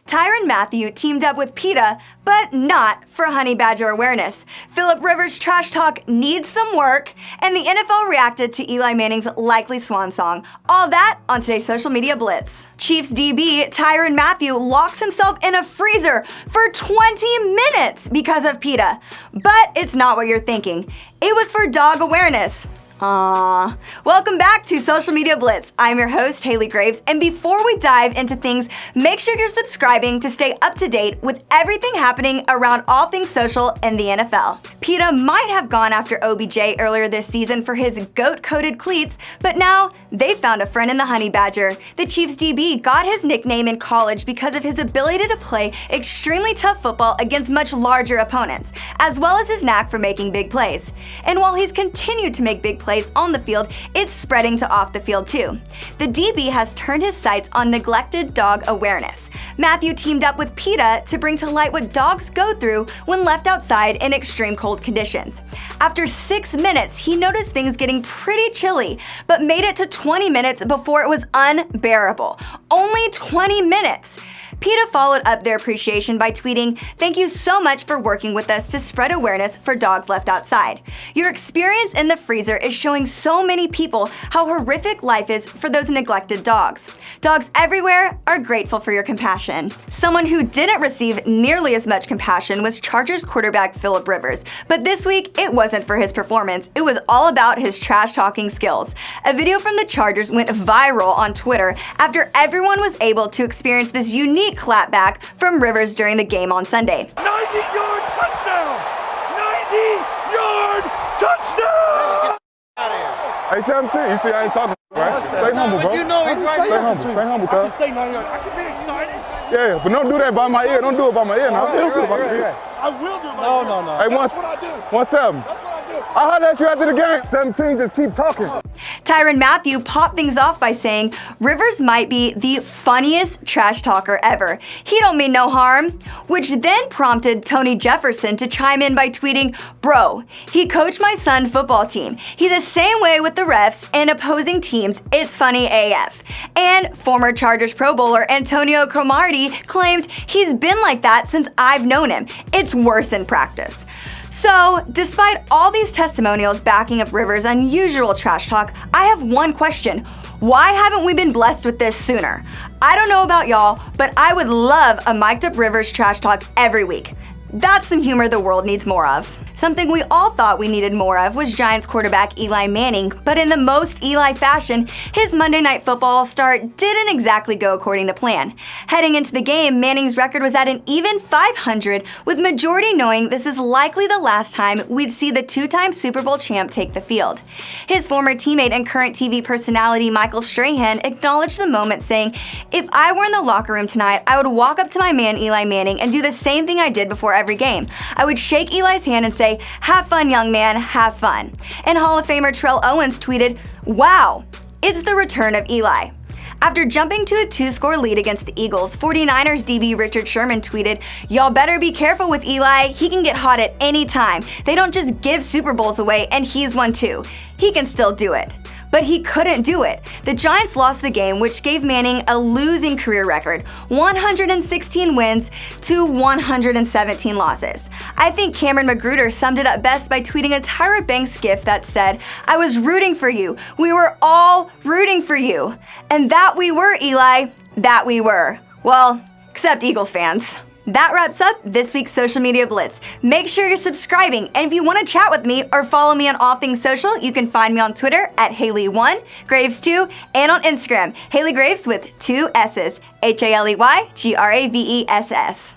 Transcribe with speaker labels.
Speaker 1: Tyrann Mathieu teamed up with PETA, but not for honey badger awareness. Philip Rivers' trash talk needs some work, and the NFL reacted to Eli Manning's likely Swan song. All that on today's Social Media Blitz. Chiefs DB Tyrann Mathieu locks himself in a freezer for 20 minutes because of PETA. But it's not what you're thinking. It was for dog awareness. Aww. Welcome back to Social Media Blitz. I'm your host, Haley Graves, and before we dive into things, make sure you're subscribing to stay up to date with everything happening around all things social in the NFL. PETA might have gone after OBJ earlier this season for his goat-coated cleats, but now they found a friend in the honey badger. The Chiefs DB got his nickname in college because of his ability to play extremely tough football against much larger opponents, as well as his knack for making big plays. And while he's continued to make big plays on the field, it's spreading to off the field too. The DB has turned his sights on neglected dog awareness. Mathieu teamed up with PETA to bring to light what dogs go through when left outside in extreme cold conditions. After 6 minutes, he noticed things getting pretty chilly, but made it to 20 minutes before it was unbearable. Only 20 minutes! PETA followed up their appreciation by tweeting, "Thank you so much for working with us to spread awareness for dogs left outside. Your experience in the freezer is showing so many people how horrific life is for those neglected dogs. Dogs everywhere are grateful for your compassion." Someone who didn't receive nearly as much compassion was Chargers quarterback Philip Rivers, but this week it wasn't for his performance, it was all about his trash-talking skills. A video from the Chargers went viral on Twitter after everyone was able to experience this unique clapback from Rivers during the game on Sunday.
Speaker 2: 90-yard touchdown! 90-yard touchdown!
Speaker 3: Hey, 17, you see I ain't talking, right? Stay humble, bro.
Speaker 2: But you know he's right.
Speaker 3: Stay humble,
Speaker 2: I
Speaker 3: cuz.
Speaker 2: can say 90-yard. I can be excited.
Speaker 3: Yeah, but don't do that by my ear. Don't do it by my ear now.
Speaker 2: I will do it by my ear. I will do it by my ear.
Speaker 3: No. Hey,
Speaker 2: That's what I do.
Speaker 3: 1-7.
Speaker 2: That's what I do.
Speaker 3: I heard at you after the game. 17, just keep talking.
Speaker 1: Tyrann Mathieu popped things off by saying Rivers might be the funniest trash talker ever. He don't mean no harm, which then prompted Tony Jefferson to chime in by tweeting, "Bro, he coached my son football team. He the same way with the refs and opposing teams. It's funny AF." And former Chargers Pro Bowler Antonio Cromartie claimed he's been like that since I've known him. It's worse in practice. So, despite all these testimonials backing up Rivers' unusual trash talk, I have one question. Why haven't we been blessed with this sooner? I don't know about y'all, but I would love a mic'd up Rivers trash talk every week. That's some humor the world needs more of. Something we all thought we needed more of was Giants quarterback Eli Manning, but in the most Eli fashion, his Monday Night Football start didn't exactly go according to plan. Heading into the game, Manning's record was at an even 500, with majority knowing this is likely the last time we'd see the two-time Super Bowl champ take the field. His former teammate and current TV personality Michael Strahan acknowledged the moment, saying, "If I were in the locker room tonight, I would walk up to my man Eli Manning and do the same thing I did before every game. I would shake Eli's hand and say, 'Have fun, young man, have fun.'" And Hall of Famer Terrell Owens tweeted, "Wow, it's the return of Eli." After jumping to a 2-score lead against the Eagles, 49ers DB Richard Sherman tweeted, "Y'all better be careful with Eli. He can get hot at any time. They don't just give Super Bowls away, and he's one too. He can still do it." But he couldn't do it. The Giants lost the game, which gave Manning a losing career record, 116 wins to 117 losses. I think Cameron Magruder summed it up best by tweeting a Tyra Banks gif that said, "I was rooting for you. We were all rooting for you." And that we were, Eli. That we were. Well, except Eagles fans. That wraps up this week's Social Media Blitz. Make sure you're subscribing, and if you want to chat with me or follow me on all things social, you can find me on Twitter at Haley1, Graves2, and on Instagram, Haley Graves with 2 S's, HALEYGRAVESS.